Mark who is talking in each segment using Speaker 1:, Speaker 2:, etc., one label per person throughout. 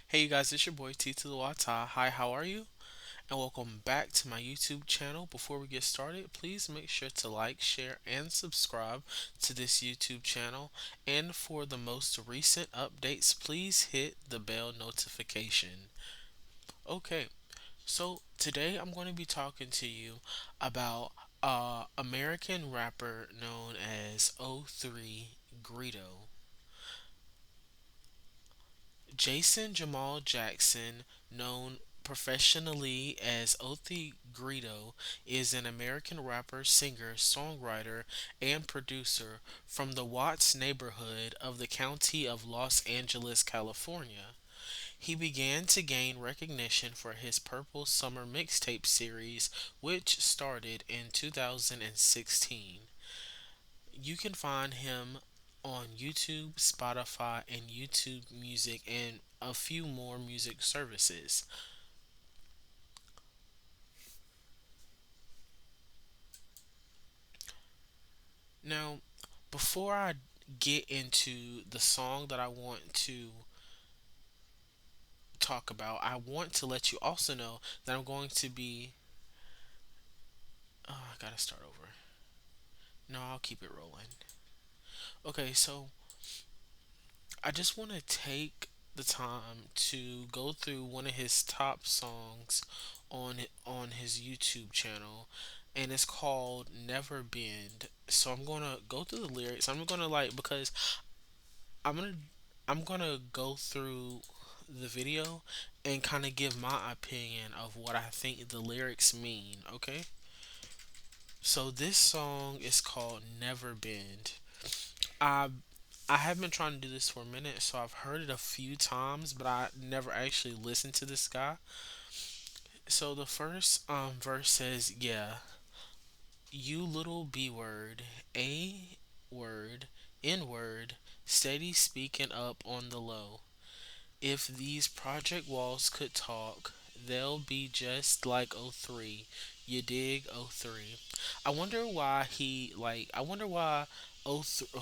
Speaker 1: Hey you guys, it's your boy T to the Wata. Hi, how are you? And welcome back to my YouTube channel. Before we get started, please make sure to like, share, and subscribe to this YouTube channel. And for the most recent updates, please hit the bell notification. Okay, so today I'm going to be talking to you about American rapper known as O3 Greedo. Jason Jamal Jackson, known professionally as Othi Greedo, is an American rapper, singer, songwriter, and producer from the Watts neighborhood of the county of Los Angeles, California. He began to gain recognition for his Purple Summer mixtape series, which started in 2016. You can find him on YouTube, Spotify, and YouTube Music, and a few more music services. Now, before I get into the song that I want to talk about, I want to let you also know that I'm going to be. Oh, I gotta start over. No, I'll keep it rolling. Okay, so I just want to take the time to go through one of his top songs on his YouTube channel, and it's called Never Bend. So I'm going to go through the lyrics. I'm going to like because I'm going to I'm going to go through the video and kind of give my opinion of what I think the lyrics mean, okay? So this song is called Never Bend. I I have been trying to do this for a minute, so I've heard it a few times, but I never actually listened to this guy. So the first verse says, "Yeah, you little B word, A word, N word, steady speaking up on the low. If these project walls could talk, they'll be just like '03. You dig '03. I wonder why he like. I wonder why '03.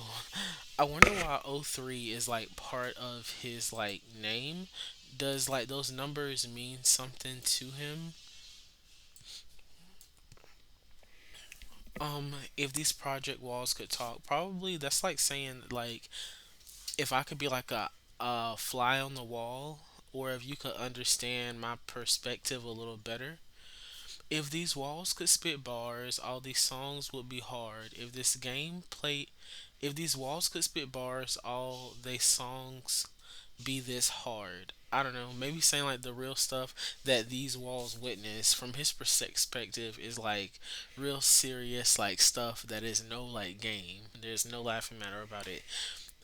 Speaker 1: I wonder why '03 is like part of his like name. Does like those numbers mean something to him? If these project walls could talk, probably that's like saying like if I could be like a fly on the wall, or if you could understand my perspective a little better. If these walls could spit bars, all these songs would be hard. If these walls could spit bars, all they songs be this hard. I don't know, maybe saying like the real stuff that these walls witness from his perspective is like real serious like stuff that is no like game. There's no laughing matter about it.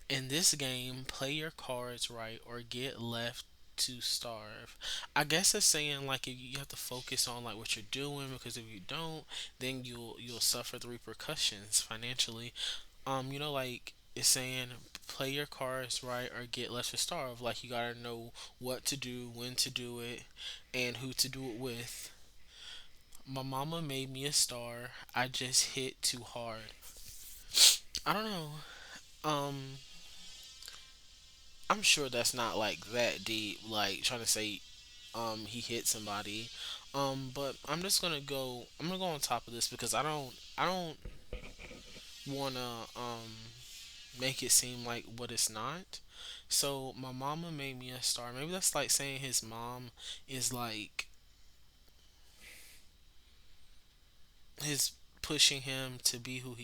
Speaker 1: In this game, play your cards right or get left to starve. I guess it's saying like if you have to focus on like what you're doing because if you don't, then you'll suffer the repercussions financially. Like it's saying play your cards right or get left to starve. Like you gotta know what to do, when to do it, and who to do it with. My mama made me a star. I just hit too hard. I don't know. Um, I'm sure that's not like that deep. Like trying to say, he hit somebody. But I'm just gonna go. I'm gonna go on top of this because I don't wanna make it seem like what it's not. So my mama made me a star. Maybe that's like saying his mom is like his pushing him to be who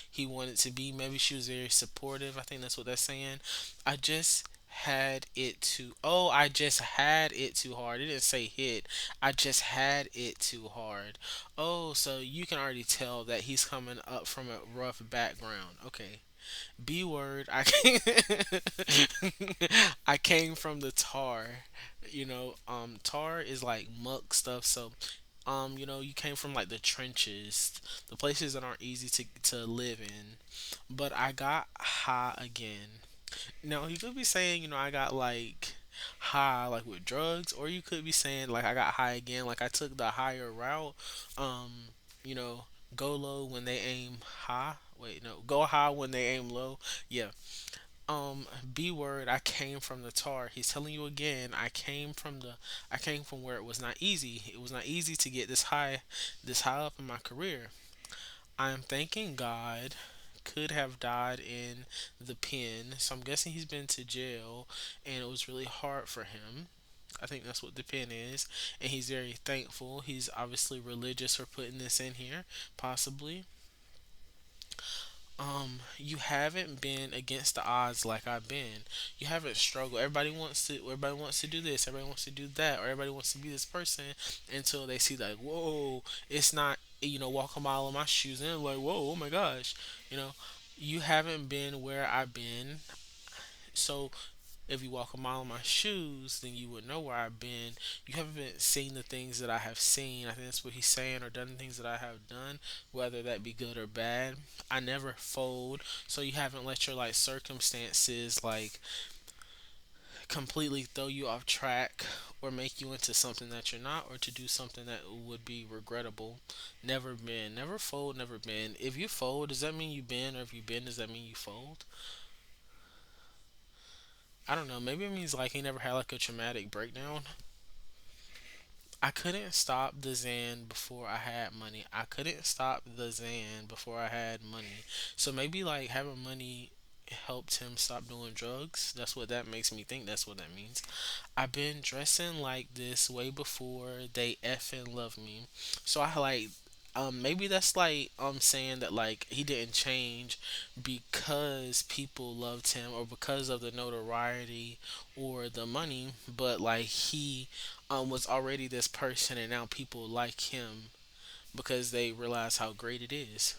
Speaker 1: he wanted to be. Maybe she was very supportive. I think that's what that's saying. I just had it too. Oh, I just had it too hard. It didn't say hit. I just had it too hard. Oh, so you can already tell that he's coming up from a rough background. Okay. B word. I came from the tar. Tar is like muck stuff. So, you came from like the trenches, the places that aren't easy to live in. But I got high again. Now you could be saying, I got like high like with drugs, or you could be saying like I got high again, like I took the higher route. Um, you know, go low when they aim high. Wait, no, go high when they aim low. Yeah. B word, I came from the tar. He's telling you again, I came from where it was not easy. It was not easy to get this high up in my career. I am thanking God could have died in the pen. So I'm guessing he's been to jail and it was really hard for him. I think that's what the pen is. And he's very thankful. He's obviously religious for putting this in here, possibly. You haven't been against the odds like I've been. You haven't struggled. Everybody wants to do this, everybody wants to do that, or everybody wants to be this person until they see like, whoa, it's not, walk a mile in my shoes, and they're like, whoa, oh my gosh. You know, you haven't been where I've been. So if you walk a mile in my shoes, then you would know where I've been. You haven't seen the things that I have seen. I think that's what he's saying, or done the things that I have done, whether that be good or bad. I never fold, so you haven't let your like circumstances like completely throw you off track or make you into something that you're not, or to do something that would be regrettable. Never been, never fold, never been. If you fold, does that mean you been, or if you been, does that mean you fold? I don't know. Maybe it means like he never had like a traumatic breakdown. I couldn't stop the Zan before I had money. I couldn't stop the Zan before I had money. So maybe like having money helped him stop doing drugs. That's what that makes me think. That's what that means. I've been dressing like this way before they effing love me. So I like maybe that's like saying that like he didn't change because people loved him or because of the notoriety or the money, but like he was already this person and now people like him because they realize how great it is.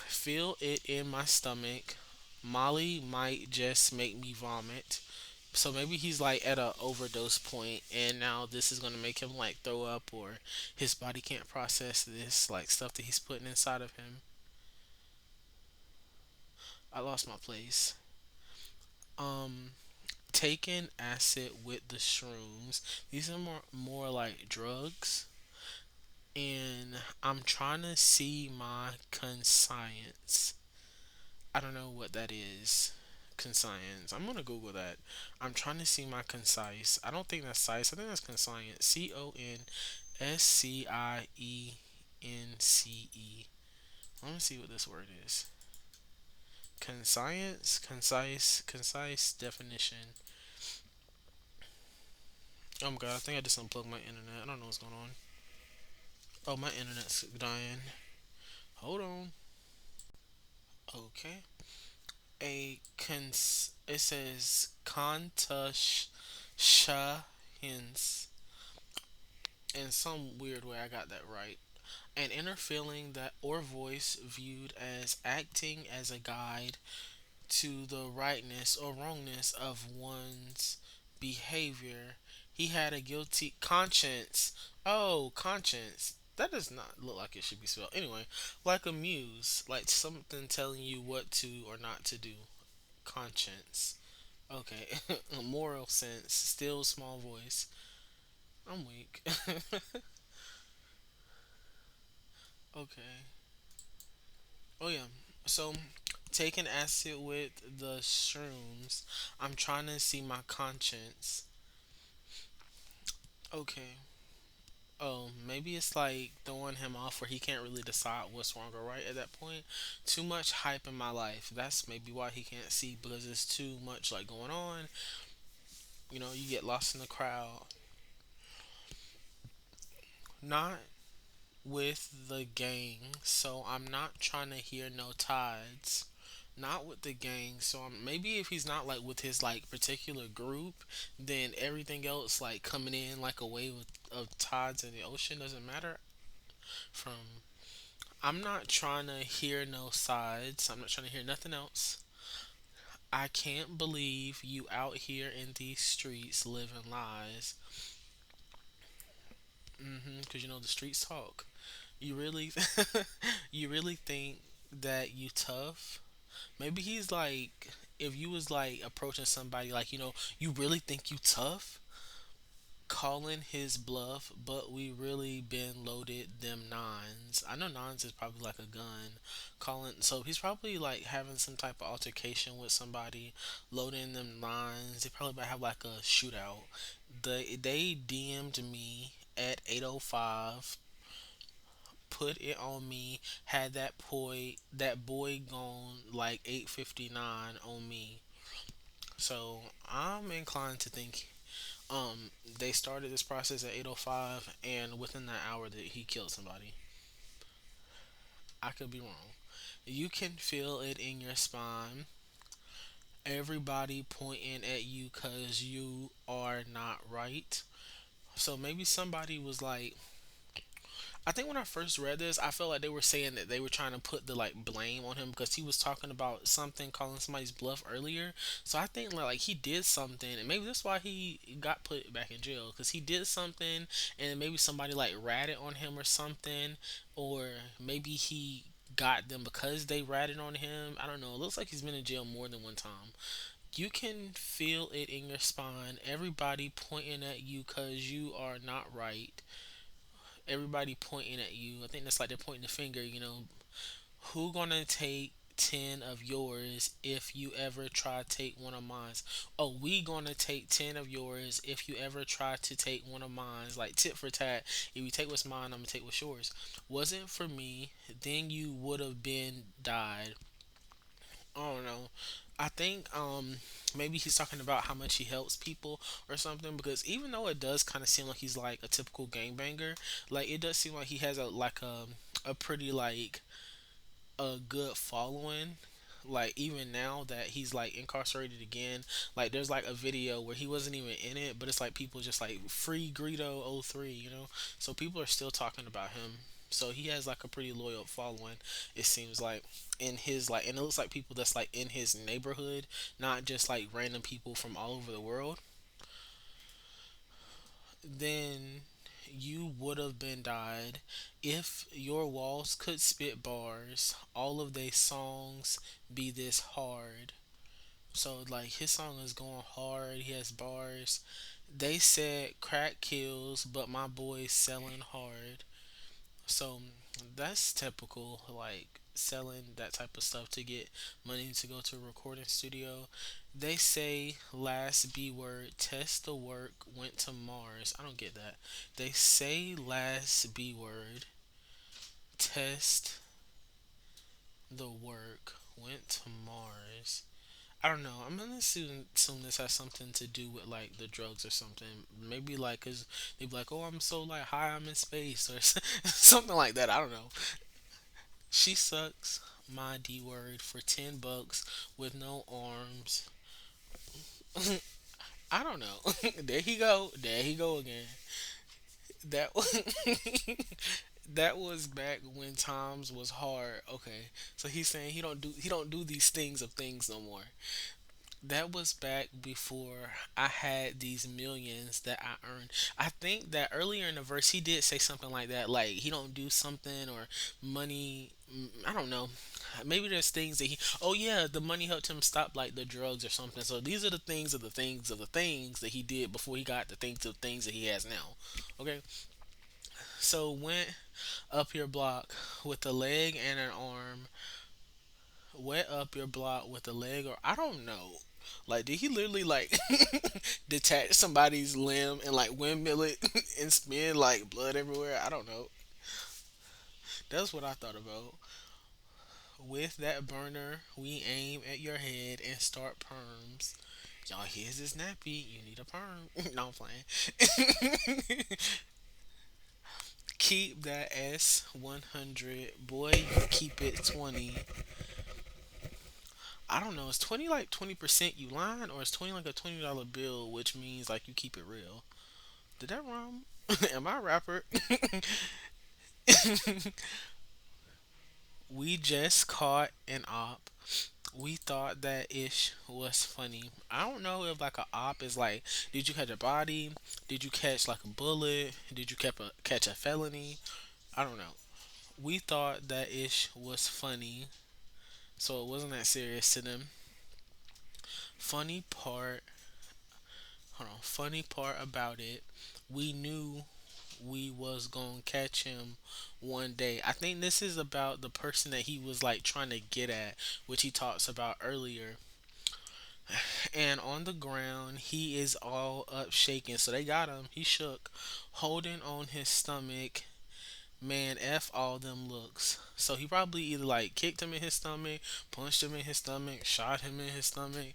Speaker 1: Feel it in my stomach. Molly might just make me vomit. So maybe he's like at a overdose point and now this is gonna make him like throw up, or his body can't process this like stuff that he's putting inside of him. I lost my place. Um Taking acid with the shrooms. These are more like drugs, and I'm trying to see my conscience. I don't know what that is. Conscience. I'm gonna Google that. I'm trying to see my concise. I don't think that's size. I think that's conscience. CONSCIENCE. Let me see what this word is. Conscience, concise definition. Oh my god, I think I just unplugged my internet. I don't know what's going on. Oh, my internet's dying. Hold on. Okay. It says Kantush Shahins. In some weird way, I got that right. An inner feeling that or voice viewed as acting as a guide to the rightness or wrongness of one's behavior. He had a guilty conscience. Oh, conscience. That does not look like it should be spelled. Anyway, like a muse, like something telling you what to or not to do. Conscience. Okay. Moral sense. Still small voice. I'm weak. Okay. Oh yeah. So taking acid with the shrooms, I'm trying to see my conscience. Okay. Oh, maybe it's like throwing him off where he can't really decide what's wrong or right at that point. Too much hype in my life. That's maybe why he can't see, because there's too much like going on. You get lost in the crowd. Not with the gang, so I'm not trying to hear no tides. Not with the gang, so maybe if he's not like with his like particular group, then everything else like coming in like a wave of tides in the ocean doesn't matter. From I'm not trying to hear no sides. I'm not trying to hear nothing else. I can't believe you out here in these streets living lies. Because the streets talk. You really, you really think that you tough? Maybe he's like, if you was like approaching somebody like, you really think you tough? calling his bluff, but we really been loaded them nines. I know nines is probably like a gun. Calling, so he's probably like having some type of altercation with somebody, loading them nines. They probably might have like a shootout. They DM'd me at 8:05, put it on me, had that boy gone like 8:59 on me. So I'm inclined to think they started this process at 8:05, and within that hour that he killed somebody. I could be wrong. You can feel it in your spine. Everybody pointing at you because you are not right. So maybe somebody was like, I think when I first read this, I felt like they were saying that they were trying to put the like blame on him because he was talking about something, calling somebody's bluff earlier. So I think like he did something, and maybe that's why he got put back in jail because he did something, and maybe somebody like ratted on him or something, or maybe he got them because they ratted on him. I don't know. It looks like he's been in jail more than one time. You can feel it in your spine. Everybody pointing at you because you are not right. Everybody pointing at you. I think that's like they're pointing the finger. Who gonna take 10 of yours if you ever try to take one of mine? Oh, we gonna take 10 of yours if you ever try to take one of mine. Like tit for tat. If you take what's mine, I'm gonna take what's yours. Wasn't for me, then you would have been died. I don't know. I think maybe he's talking about how much he helps people or something, because even though it does kind of seem like he's like a typical gangbanger, like it does seem like he has a pretty like a good following. Like even now that he's like incarcerated again, like there's like a video where he wasn't even in it, but it's like people just like free Greedo 03, so people are still talking about him. So he has like a pretty loyal following, it seems like, in his like, and it looks like people that's like in his neighborhood, not just like random people from all over the world. Then you would have been died if your walls could spit bars. All of their songs be this hard. So like his song is going hard. He has bars. They said crack kills, but my boy's selling hard. So that's typical, like selling that type of stuff to get money to go to a recording studio. They say last B word, test the work, went to Mars. I don't get that. They say last B word, test the work, went to Mars. I don't know. I'm gonna assume this has something to do with like the drugs or something. Maybe like, cause they be like, oh, I'm so like high, I'm in space or something like that. I don't know. She sucks my D word for $10 with no arms. I don't know. There he go. There he go again. That that was back when times was hard. Okay, so he's saying he don't do these things of things no more. That was back before I had these millions that I earned. I think that earlier in the verse he did say something like that, like he don't do something or money. I don't know. Maybe there's things that he. Oh yeah, the money helped him stop like the drugs or something. So these are the things of the things of the things that he did before he got the things of things that he has now. Okay, so went up your block with a leg and an arm. Went up your block with a leg, or I don't know. Like, did he literally like detach somebody's limb and like windmill it and spin like blood everywhere? I don't know. That's what I thought about. With that burner, we aim at your head and start perms. Y'all, here's this nappy. You need a perm. No, I'm playing. Keep that S 100. Boy, you keep it 20. I don't know. Is 20 like 20% you lying, or is 20 like a $20 bill, which means like you keep it real? Did that rhyme? Am I a rapper? We just caught an op. We thought that ish was funny. I don't know if like a op is like, did you catch a body? Did you catch like a bullet? Did you catch a felony? I don't know. We thought that ish was funny, so it wasn't that serious to them. Funny part, hold on. Funny part about it, we knew we was gonna catch him one day. I think this is about the person that he was like trying to get at, which he talks about earlier. And on the ground, he is all up shaking. So they got him. He shook, holding on his stomach. Man, F all them looks. So he probably either like kicked him in his stomach, punched him in his stomach, shot him in his stomach,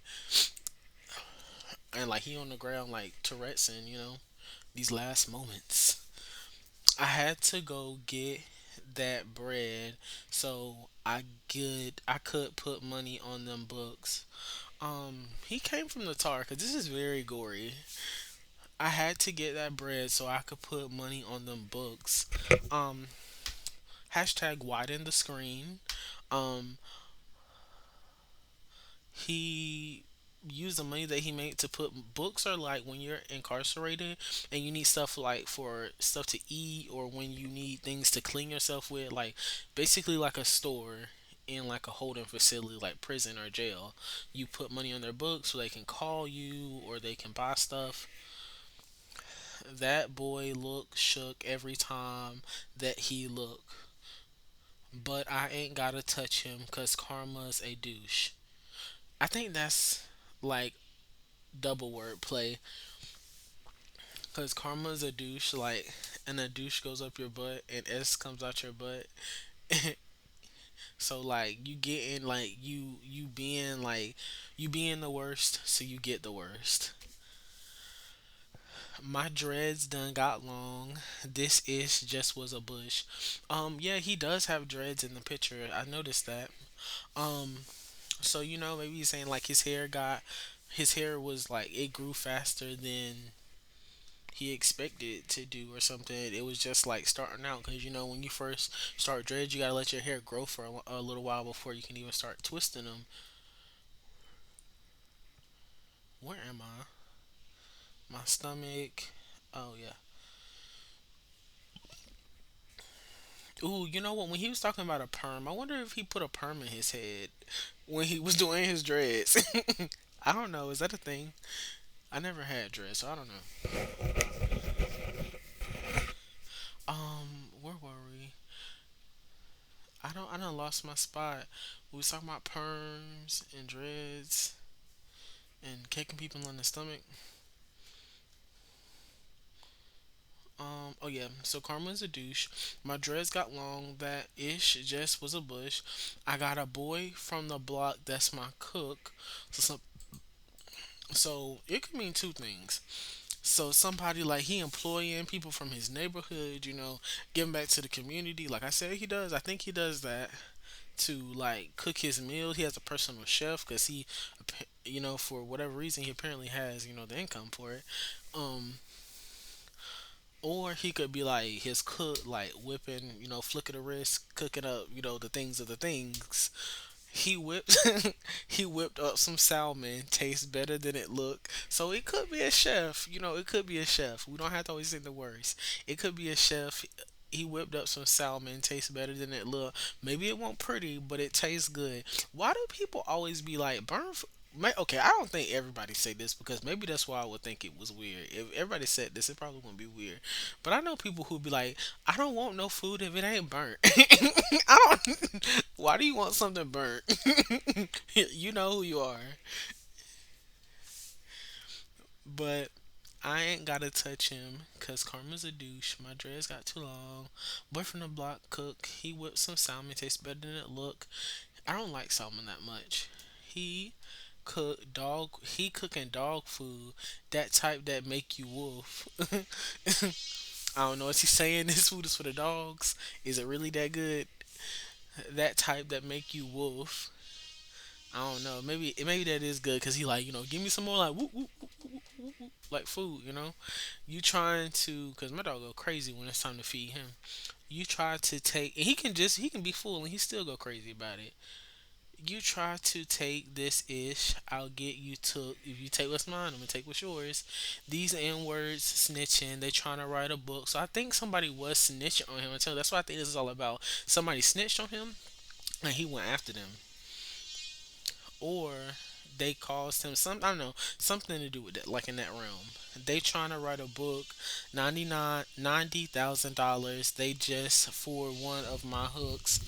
Speaker 1: and like he on the ground like Tourette's and these last moments. I had to go get that bread so I could put money on them books. He came from the tar because this is very gory. I had to get that bread so I could put money on them books. Um, hashtag widen the screen. Um, he used the money that he made to put books are like when you're incarcerated and you need stuff like for stuff to eat or when you need things to clean yourself with, like basically like a store in like a holding facility like prison or jail. You put money on their books so they can call you or they can buy stuff. That boy look shook every time that he look, but I ain't gotta touch him because karma's a douche. I think that's like double word play because karma's a douche, like, and a douche goes up your butt and S comes out your butt. So like you getting like you being the worst, so you get the worst. My dreads done got long. This ish just was a bush. Yeah, he does have dreads in the picture. I noticed that. Um, so maybe he's saying like his hair was like it grew faster than he expected it to do or something. It was just like starting out because when you first start dreads, you gotta let your hair grow for a little while before you can even start twisting them. Where am I? My stomach. Oh yeah. Ooh, you know what? When he was talking about a perm, I wonder if he put a perm in his head when he was doing his dreads. I don't know. Is that a thing? I never had dreads, so I don't know. Where were we? I done lost my spot. We was talking about perms and dreads and kicking people in the stomach. Oh yeah. So Karma's a douche. My dreads got long. That ish just was a bush. I got a boy from the block that's my cook. So it could mean two things. So somebody like he employing people from his neighborhood, giving back to the community. Like I said, he does. I think he does that to like cook his meals. He has a personal chef because for whatever reason, he apparently has the income for it. Um, or he could be like his cook, like whipping, flick of the wrist, cooking up, the things of the things. He whipped he whipped up some salmon, tastes better than it looked. So it could be a chef, it could be a chef. We don't have to always think the worst. It could be a chef. He whipped up some salmon, tastes better than it looked. Maybe it won't pretty, but it tastes good. Why do people always be like Okay, I don't think everybody say this because maybe that's why I would think it was weird. If everybody said this, it probably wouldn't be weird. But I know people who be like, I don't want no food if it ain't burnt. I don't. Why do you want something burnt? You know who you are. But I ain't gotta touch him because Karma's a douche. My dreads got too long. Boy from the block cook. He whipped some salmon. Tastes better than it look. I don't like salmon that much. He he cooking dog food, that type that make you wolf. I don't know, is he saying this food is for the dogs? Is it really that good? That type that make you wolf. I don't know. Maybe that is good because he like give me some more like whoop, whoop, whoop, whoop, whoop, whoop, like food. You trying to because my dog go crazy when it's time to feed him. You try to take and he can be full and he still go crazy about it. You try to take this ish, I'll get you took. If you take what's mine, I'm gonna take what's yours. These N words snitching, they trying to write a book. So I think somebody was snitching on him until that's what I think this is all about. Somebody snitched on him and he went after them. Or they caused him some, I don't know, something to do with it, like in that realm. They trying to write a book, $90,000. They just for one of my hooks.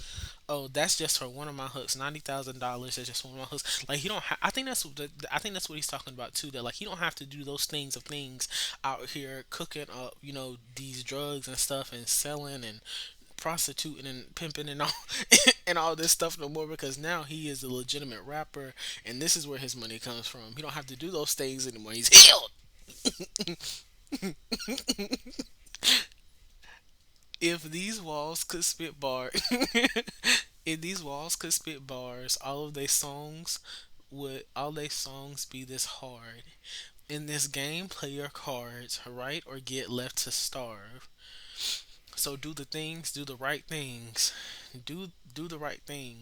Speaker 1: Oh, that's just for one of my hooks. $90,000 is just one of my hooks. Like he don't. I think that's what I think that's what he's talking about too. That like he don't have to do those things of things out here cooking up, these drugs and stuff and selling and prostituting and pimping and all and all this stuff no more because now he is a legitimate rapper and this is where his money comes from. He don't have to do those things anymore. He's healed. If these walls could spit bars, if these walls could spit bars, all they songs be this hard. In this game, play your cards, right, or get left to starve. So do the right things, do the right thing,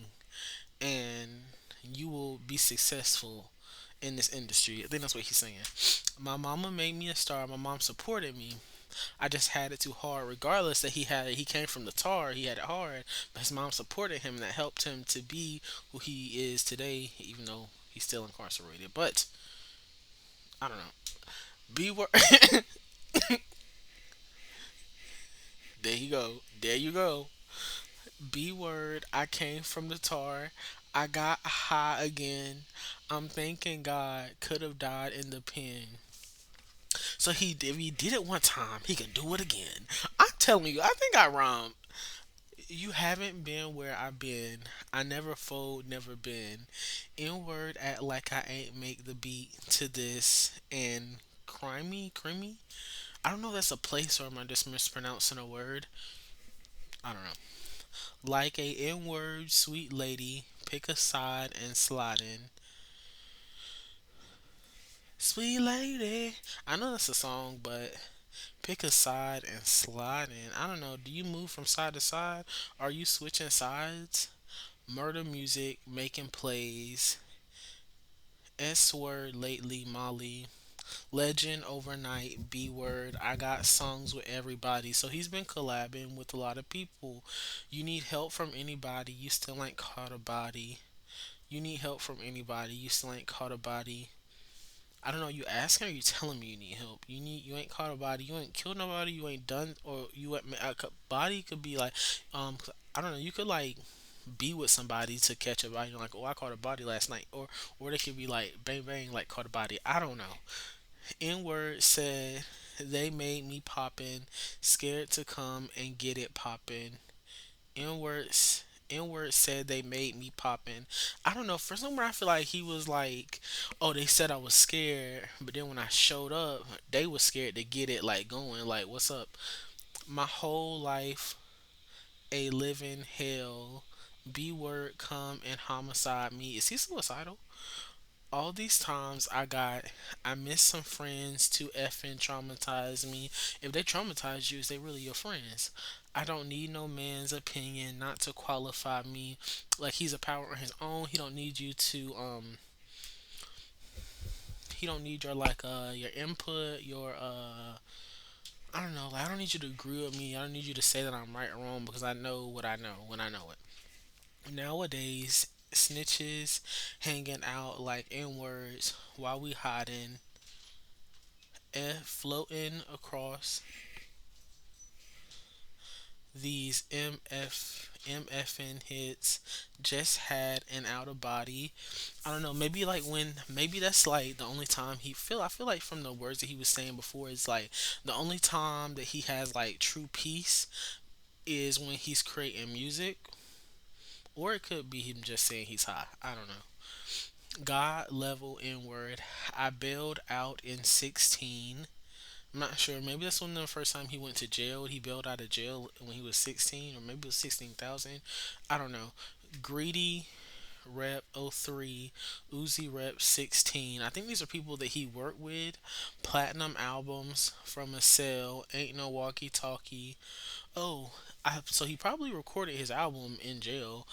Speaker 1: and you will be successful in this industry. I think that's what he's saying. My mama made me a star. My mom supported me. I just had it too hard. Regardless that he came from the tar, he had it hard. But his mom supported him, and that helped him to be who he is today, even though he's still incarcerated. But I don't know. B word. There you go. There you go. B word. I came from the tar. I got high again. I'm thanking God. Could have died in the pen. So if he did it one time, he can do it again. I'm telling you, I think I rhymed. You haven't been where I've been. I never fold, never been. In word, act like I ain't make the beat to this. And creamy. I don't know if that's a place or am I just mispronouncing a word. I don't know. Like a N word, sweet lady, pick a side and slide in. Sweet lady. I know that's a song, but pick a side and slide in. I don't know. Do you move from side to side? Are you switching sides? Murder music, making plays. S word lately, Molly. Legend overnight, B word. I got songs with everybody. So he's been collabing with a lot of people. You need help from anybody. You still ain't caught a body. You need help from anybody. You still ain't caught a body. I don't know. You asking or you telling me you need help? You ain't caught a body. You ain't killed nobody. You ain't done or you ain't, body could be like I don't know. You could like be with somebody to catch a body. You're like, oh, I caught a body last night, or they could be like, bang bang, like caught a body. I don't know. N word said they made me poppin', scared to come and get it poppin'. N words. N word said they made me poppin'. I don't know. For some reason, I feel like he was like, "Oh, they said I was scared, but then when I showed up, they was scared to get it like going. Like, what's up? My whole life a living hell. B word come and homicide me. Is he suicidal? All these times I missed some friends to effing traumatize me. If they traumatize you, is they really your friends? I don't need no man's opinion not to qualify me. Like he's a power on his own. He don't need your your input, your I don't know, like I don't need you to agree with me. I don't need you to say that I'm right or wrong because I know what I know when I know it. Nowadays, snitches hanging out like N words while we hiding, floating across these MFN hits. Just had an out of body. I don't know. Maybe that's like the only time I feel like from the words that he was saying before is like the only time that he has like true peace is when he's creating music, or it could be him just saying he's high. I don't know. God level inward. I bailed out in 16. I'm not sure. Maybe that's when the first time he went to jail. He bailed out of jail when he was 16, or maybe it was 16,000. I don't know. Greedy Rep '03, Uzi Rep 16. I think these are people that he worked with. Platinum albums from a cell. Ain't no walkie talkie. Oh, so he probably recorded his album in jail.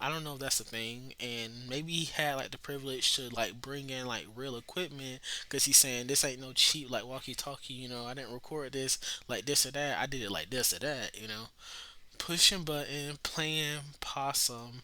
Speaker 1: I don't know if that's a thing, and maybe he had like the privilege to like bring in like real equipment because he's saying this ain't no cheap like walkie talkie. I didn't record this like this or that. I did it like this or that. Pushing button, playing possum.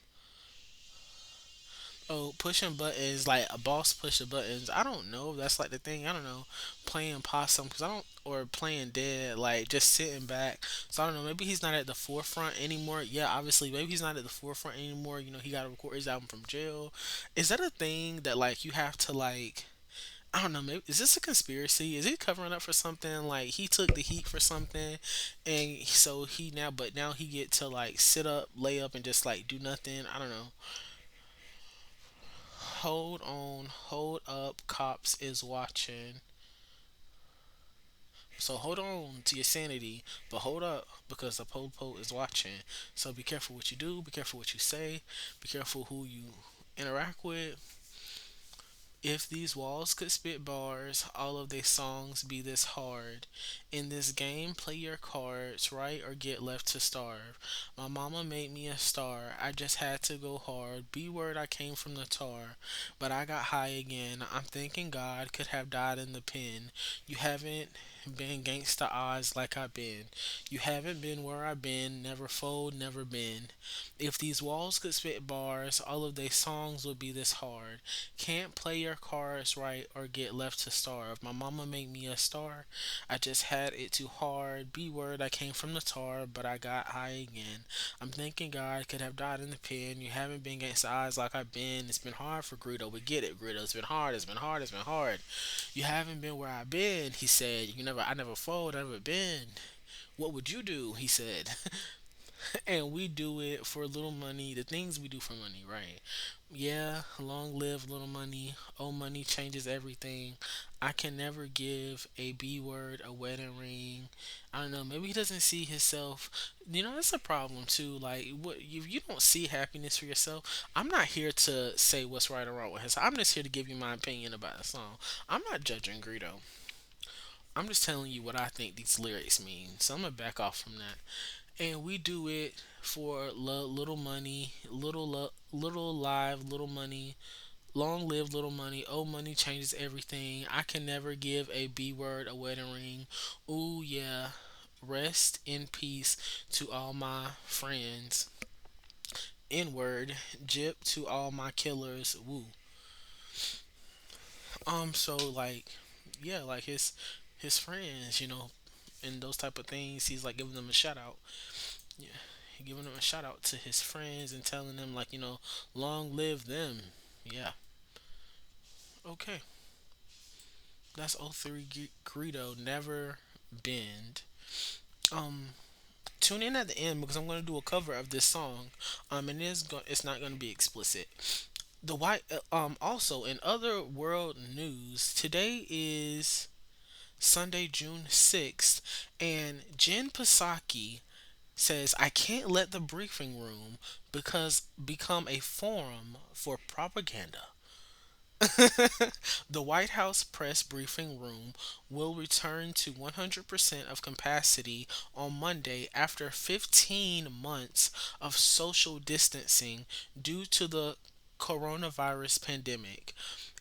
Speaker 1: Oh, pushing buttons like a boss pushing buttons. I don't know. If that's like the thing. I don't know. Playing possum because I don't or playing dead like just sitting back. So I don't know. Maybe he's not at the forefront anymore. Yeah, obviously. Maybe he's not at the forefront anymore. You know, he got to record his album from jail. Is that a thing that like you have to like? I don't know. Maybe is this a conspiracy? Is he covering up for something? Like he took the heat for something, and so he now, but now he get to like sit up, lay up, and just like do nothing. I don't know. Hold on, hold up, cops is watching. So hold on to your sanity, but hold up because the popo is watching. So be careful what you do, be careful what you say, be careful who you interact with. If these walls could spit bars, all of their songs be this hard. In this game, play your cards right or get left to starve. My mama made me a star. I just had to go hard. B word, I came from the tar, but I got high again. I'm thinking God could have died in the pen. You haven't been gangsta odds like I've been. You haven't been where I've been. Never fold, never been. If these walls could spit bars, all of their songs would be this hard. Can't play your cards right or get left to starve. My mama made me a star. I just had it too hard. B word, I came from the tar, but I got high again. I'm thinking God could have died in the pen. You haven't been against the odds like I've been. It's been hard for Greedo. We get it, Greedo. It's been hard. It's been hard. It's been hard. You haven't been where I've been. He said. I never fold. I never been. What would you do? He said. And we do it for little money. The things we do for money, right? Yeah, long live little money. Oh, money changes everything. I can never give a B word a wedding ring. I don't know. Maybe he doesn't see himself. You know, that's a problem too. Like, what if you don't see happiness for yourself? I'm not here to say what's right or wrong with his. I'm just here to give you my opinion about the song. I'm not judging Greedo. I'm just telling you what I think these lyrics mean. So I'm gonna back off from that. And we do it for little money, little live, little money, long live little money. Oh, money changes everything. I can never give a B word a wedding ring. Ooh yeah, rest in peace to all my friends. N word, jip to all my killers. Woo. So like, yeah, like his friends, and those type of things. He's like giving them a shout out. Yeah, giving him a shout out to his friends and telling them like long live them. Yeah. Okay, that's O3 Greedo. Never bend. Um, Tune in at the end because I'm gonna do a cover of this song. And it's not gonna be explicit. The white Also in other world news, today is Sunday, June 6th, and Jen Psaki says, I can't let the briefing room because become a forum for propaganda. The White House press briefing room will return to 100% of capacity on Monday after 15 months of social distancing due to the coronavirus pandemic.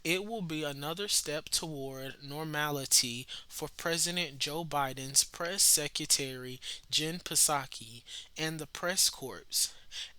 Speaker 1: It will be another step toward normality for President Joe Biden's press secretary, Jen Psaki, and the press corps,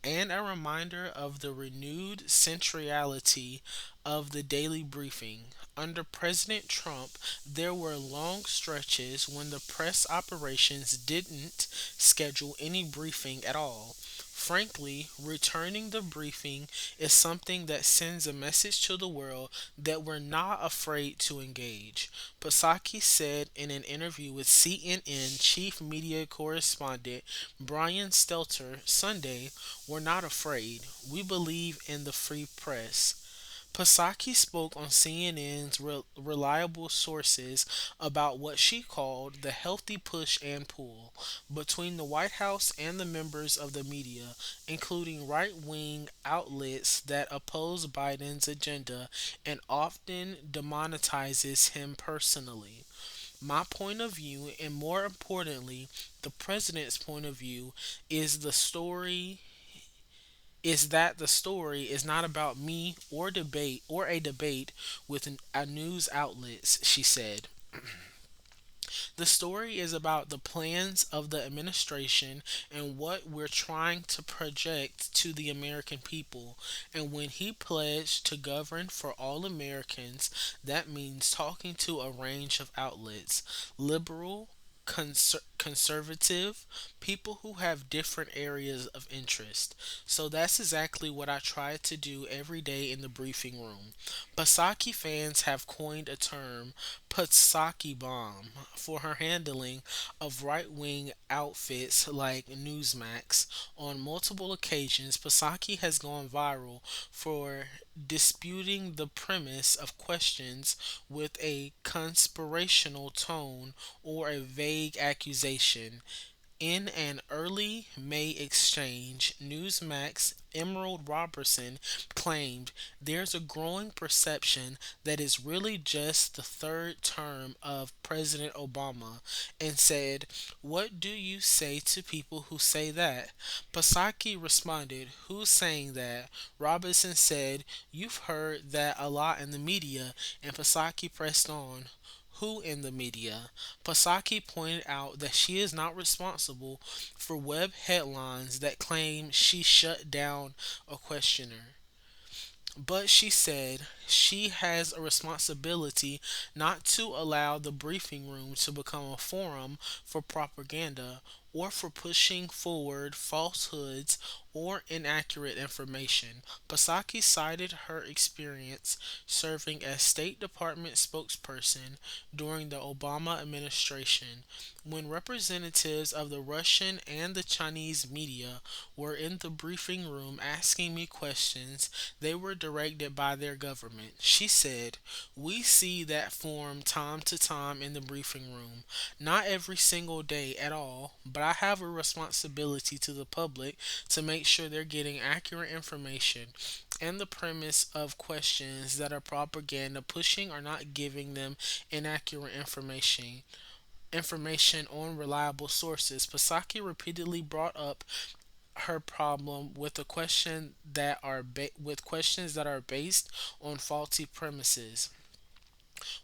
Speaker 1: and a reminder of the renewed centrality of the daily briefing. Under President Trump, there were long stretches when the press operations didn't schedule any briefing at all. Frankly, returning the briefing is something that sends a message to the world that we're not afraid to engage. Psaki said in an interview with CNN chief media correspondent Brian Stelter Sunday, we're not afraid. We believe in the free press. Psaki spoke on CNN's reliable sources about what she called the healthy push and pull between the White House and the members of the media, including right wing outlets that oppose Biden's agenda and often demonetizes him personally. My point of view, and more importantly, the president's point of view, is the story is that the story is not about me or a debate with a news outlets, she said. The story is about the plans of the administration and what we're trying to project to the American people. And when he pledged to govern for all Americans, that means talking to a range of outlets: liberal, conservative, people who have different areas of interest. So that's exactly what I try to do every day in the briefing room. Psaki fans have coined a term, Psaki bomb, for her handling of right wing outfits like Newsmax. On multiple occasions, Psaki has gone viral for disputing the premise of questions with a conspirational tone or a vague accusation. In an early May exchange, Newsmax Emerald Robertson claimed there's a growing perception that it's really just the third term of President Obama, and said, "What do you say to people who say that?" Psaki responded, "Who's saying that?" Robinson said, "You've heard that a lot in the media," and Psaki pressed on, "Who in the media?" Psaki pointed out that she is not responsible for web headlines that claim she shut down a questioner. But she said she has a responsibility not to allow the briefing room to become a forum for propaganda or for pushing forward falsehoods or inaccurate information. Psaki cited her experience serving as State Department spokesperson during the Obama administration, when representatives of the Russian and the Chinese media were in the briefing room asking me questions. They were directed by their government. She said, "We see that form time to time in the briefing room. Not every single day at all, but I have a responsibility to the public to make sure they're getting accurate information, and the premise of questions that are propaganda pushing or not giving them inaccurate information on reliable sources." Psaki repeatedly brought up her problem with questions that are based on faulty premises.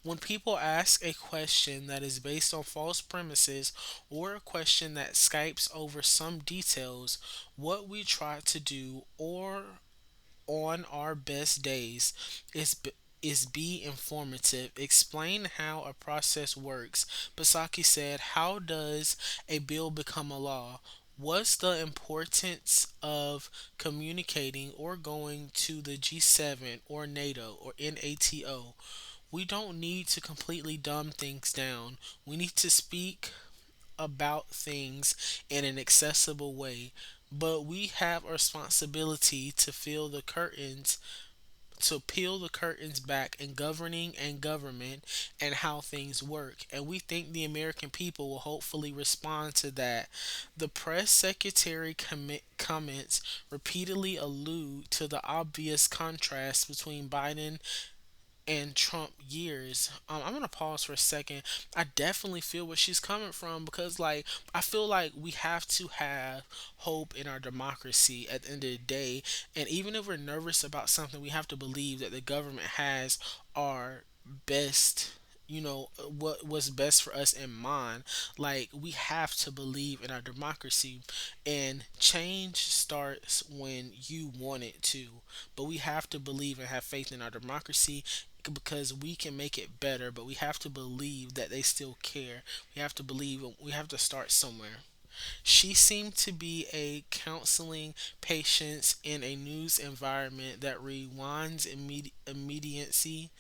Speaker 1: When people ask a question that is based on false premises or a question that skips over some details, what we try to do or on our best days is be informative, explain how a process works. Psaki said, "How does a bill become a law? What's the importance of communicating or going to the G7 or NATO or NATO? We don't need to completely dumb things down. We need to speak about things in an accessible way, but we have a responsibility to peel the curtains back in governing and government and how things work. And we think the American people will hopefully respond to that." The press secretary comments repeatedly allude to the obvious contrast between Biden and Trump years. I'm gonna pause for a second. I definitely feel where she's coming from, because, like, I feel like we have to have hope in our democracy at the end of the day, and even if we're nervous about something, we have to believe that the government has our best. What's best for us in mind. Like, we have to believe in our democracy, and change starts when you want it to. But we have to believe and have faith in our democracy, because we can make it better, but we have to believe that they still care. We have to believe, we have to start somewhere. She seemed to be a counseling patients in a news environment that rewinds immediacy.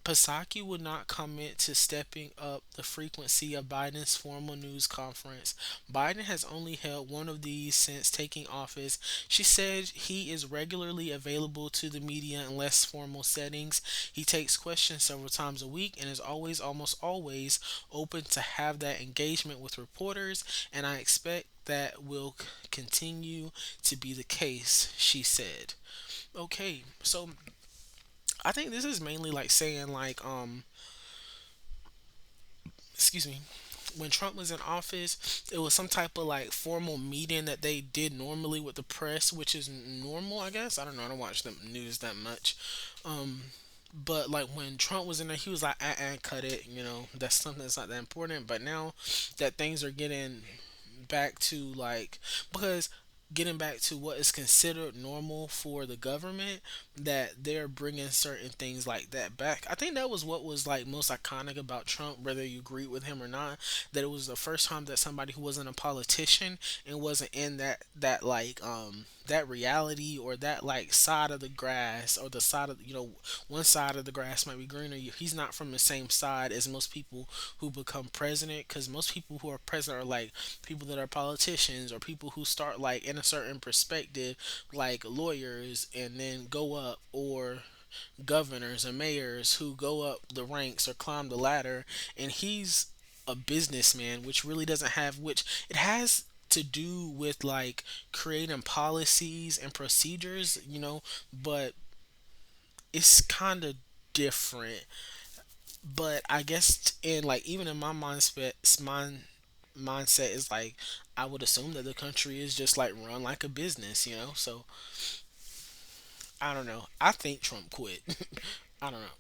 Speaker 1: Psaki would not commit to stepping up the frequency of Biden's formal news conference. Biden has only held one of these since taking office. She said he is regularly available to the media in less formal settings. He takes questions several times a week and is almost always, open to have that engagement with reporters, and I expect that will continue to be the case, she said. Okay, so I think this is mainly like saying, like, excuse me, when Trump was in office, it was some type of like formal meeting that they did normally with the press, which is normal, I guess. I don't know. I don't watch the news that much. Um, But like when Trump was in there, he was like, cut it. You know, that's something that's not that important. But now that things are getting back to like, because getting back to what is considered normal for the government, that they're bringing certain things like that back. I think that was what was like most iconic about Trump, whether you agree with him or not, that it was the first time that somebody who wasn't a politician and wasn't in that like that reality or that like side of the grass, or the side of, you know, one side of the grass might be greener. He's not from the same side as most people who become president, because most people who are president are like people that are politicians or people who start like in a certain perspective, like lawyers, and then go up, or governors and mayors who go up the ranks or climb the ladder. And he's a businessman, which really doesn't have, which it has to do with like creating policies and procedures, you know, but it's kind of different. But I guess in like, even in my mindset is like, I would assume that the country is just like run like a business, you know. So I don't know. I think Trump quit. I don't know,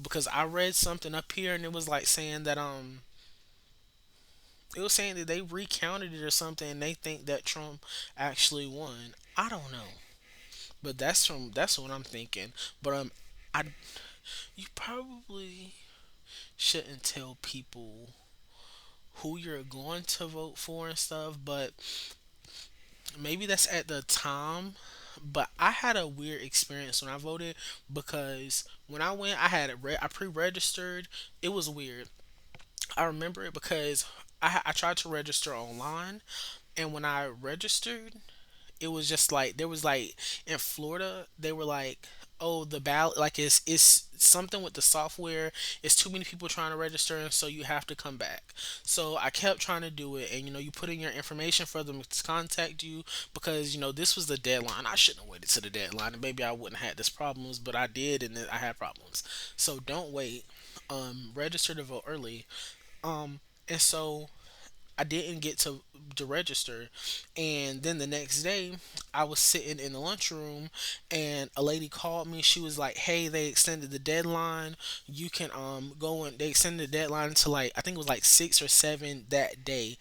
Speaker 1: because I read something up here and it was like saying that it was saying that they recounted it or something and they think that Trump actually won. I don't know, but that's what I'm thinking. But I you probably shouldn't tell people who you're going to vote for and stuff, but maybe that's at the time. But I had a weird experience when I voted, because when I went, I pre-registered. It was weird. I remember it because I tried to register online, and when I registered, it was just like there was like, in Florida they were like, oh, the ballot, like it's something with the software, it's too many people trying to register, and so you have to come back. So I kept trying to do it, and you know, you put in your information for them to contact you, because you know this was the deadline. I shouldn't have waited to the deadline, and maybe I wouldn't have had this problems, but I did, and then I had problems. So don't wait. Register to vote early. And so I didn't get to register, and then the next day, I was sitting in the lunchroom, and a lady called me. She was like, "Hey, they extended the deadline. You can go and they extended the deadline to like, I think it was like 6 or 7 that day."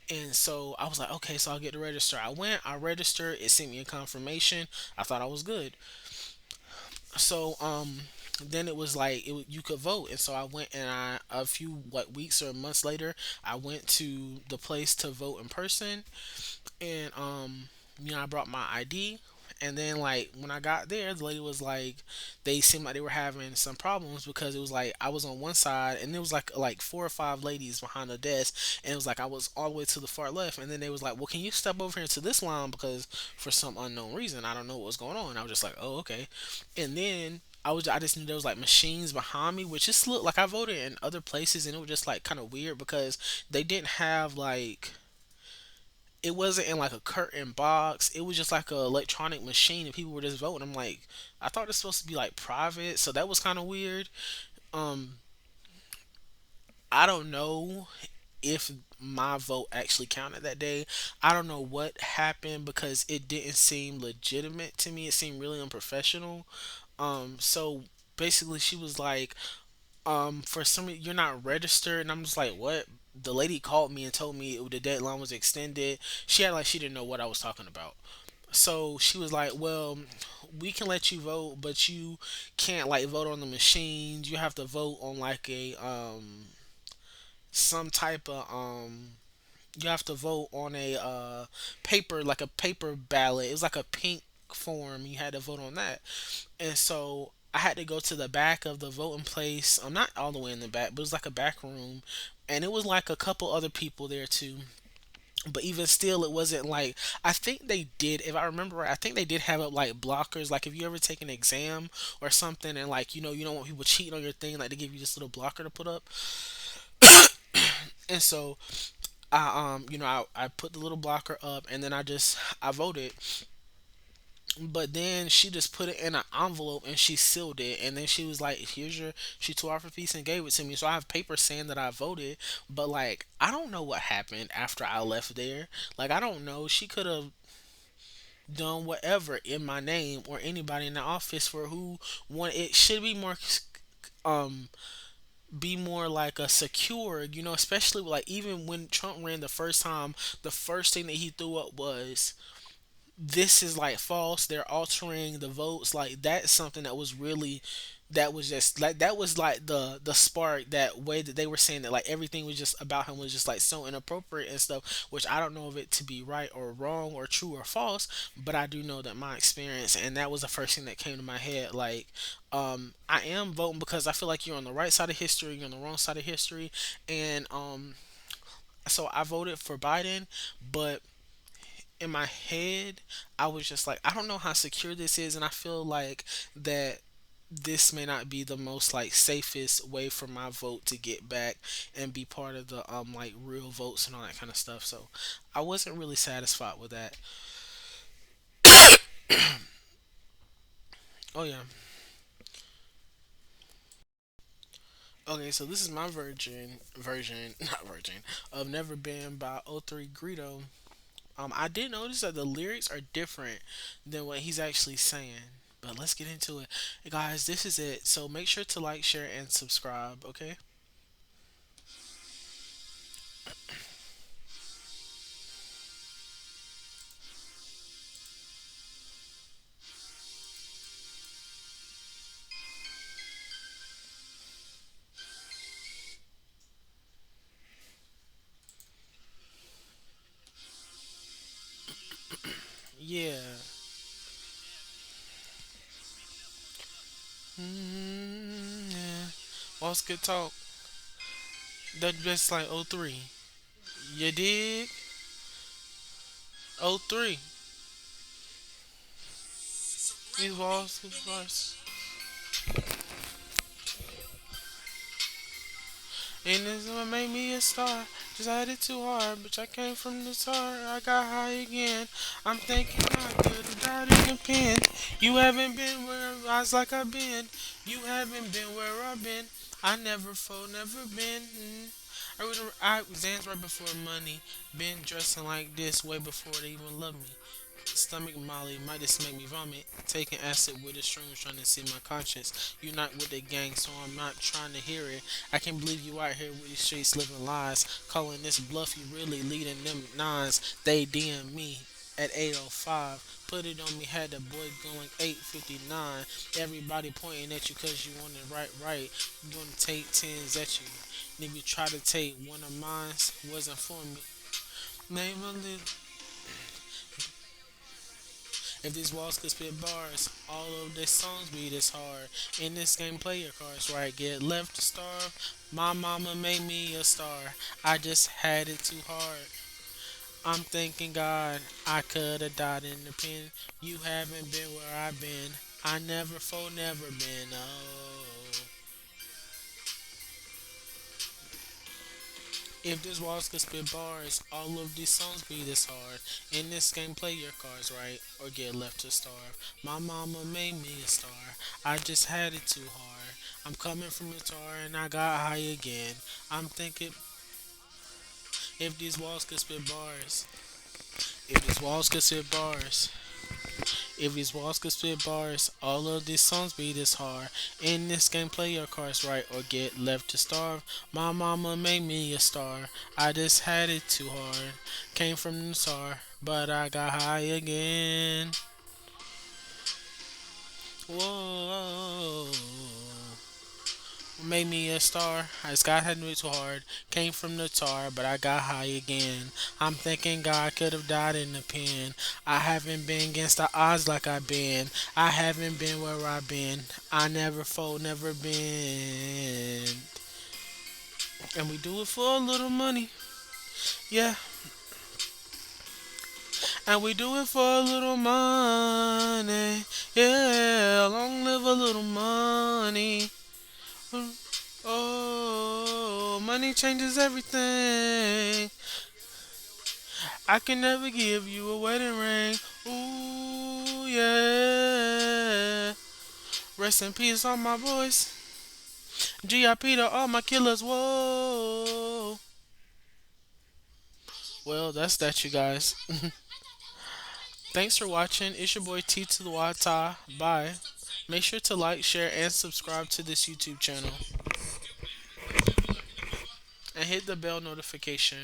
Speaker 1: And so I was like, "Okay, so I'll get to register." I went, I registered. It sent me a confirmation. I thought I was good. So then it was like you could vote, and so I went, and I a few like weeks or months later, I went to the place to vote in person, and you know, I brought my ID. And then like when I got there, the lady was like, they seemed like they were having some problems, because it was like I was on one side, and there was like 4 or 5 ladies behind the desk, and it was like I was all the way to the far left, and then they was like, well, can you step over here into this line, because for some unknown reason I don't know what was going on. I was just like, oh, okay. And then I just knew there was like machines behind me, which just looked like I voted in other places, and it was just like kind of weird, because they didn't have like, it wasn't in like a curtain box. It was just like a electronic machine, and people were just voting. I'm like, I thought it's supposed to be like private, so that was kind of weird. Um, I don't know if my vote actually counted that day. I don't know what happened, because it didn't seem legitimate to me. It seemed really unprofessional. So basically, she was like, for some reason you're not registered, and I'm just like, what? The lady called me and told me the deadline was extended. She had like, she didn't know what I was talking about. So she was like, well, we can let you vote, but you can't like vote on the machines. You have to vote on like a some type of you have to vote on a paper, like a paper ballot. It was like a pink form. You had to vote on that. And so I had to go to the back of the voting place. I'm not all the way in the back, but it was like a back room, and it was like a couple other people there too. But even still, it wasn't like, I think they did. If I remember right, I think they did have up like blockers. Like if you ever take an exam or something, and like you don't want people cheating on your thing, like they give you this little blocker to put up. And so I put the little blocker up, and then I voted. But then she just put it in an envelope and she sealed it. And then she was like, "Here's your." She tore off a piece and gave it to me. So I have paper saying that I voted. But like, I don't know what happened after I left there. Like, I don't know. She could have done whatever in my name or anybody in the office for who want it should um be more like a secure, especially like even when Trump ran the first time, the first thing that he threw up was this is like false. They're altering the votes. Like that's something that was really that was just like that was like the spark, that way that they were saying that like everything was just about him was just like so inappropriate and stuff, which I don't know if it to be right or wrong or true or false, but I do know that my experience, and that was the first thing that came to my head. Like I am voting because I feel like you're on the right side of history, you're on the wrong side of history, and so I voted for Biden, but in my head, I was just like, I don't know how secure this is, and I feel like that this may not be the most like safest way for my vote to get back and be part of the like real votes and all that kind of stuff. So I wasn't really satisfied with that. Oh yeah. Okay, so this is my version, not virgin, of Never Been by O3 Greedo. I did notice that the lyrics are different than what he's actually saying. But let's get into it. Hey guys, this is it. So make sure to like, share, and subscribe, okay? Yeah. Yeah. What's good talk? That just like O3. You dig? O3. These walls, these walls. And this is what made me a star. Just had it too hard, bitch. I came from the start. I got high again. I'm thinking I could have died in the pen. You haven't been where I was like I've been. You haven't been where I've been. I never fall, never been. I was danced right before money. Been dressing like this way before they even love me. Stomach Molly might just make me vomit. Taking acid with a string trying to see my conscience. You not with the gang, so I'm not trying to hear it. I can't believe you out here with these streets living lies. Calling this bluff, you really leading them nines. They DM me at 8:05. Put it on me, had the boy going 8:59. Everybody pointing at you cause you want it right. You gonna take tens at you. Nigga try to take one of mine, wasn't for me. Name a little. If these walls could spit bars, all of their songs be this hard. In this game, play your cards right. Get left to starve. My mama made me a star. I just had it too hard. I'm thanking God I could have died in the pen. You haven't been where I've been. I never for never been. Oh. If this walls could spit bars, all of these songs be this hard. In this game, play your cards right or get left to starve. My mama made me a star. I just had it too hard. I'm coming from the tar and I got high again. I'm thinking if these walls could spit bars, if these walls could spit bars. If these walls could spit bars, all of these songs be this hard. In this game, play your cards right or get left to starve. My mama made me a star. I just had it too hard. Came from the star, but I got high again. Whoa. Made me a star. I just got had me too hard. Came from the tar, but I got high again. I'm thinking God could have died in the pen. I haven't been against the odds like I've been. I haven't been where I've been. I never fold, never been. And we do it for a little money. Yeah. And we do it for a little money. Yeah. Long live a little money. Oh, money changes everything. I can never give you a wedding ring. Ooh, yeah. Rest in peace, all my boys. GIP to all my killers. Whoa. Well, that's that, you guys. Thanks for watching. It's your boy T to the Y Ta. Bye. Make sure to like, share, and subscribe to this YouTube channel. And hit the bell notification.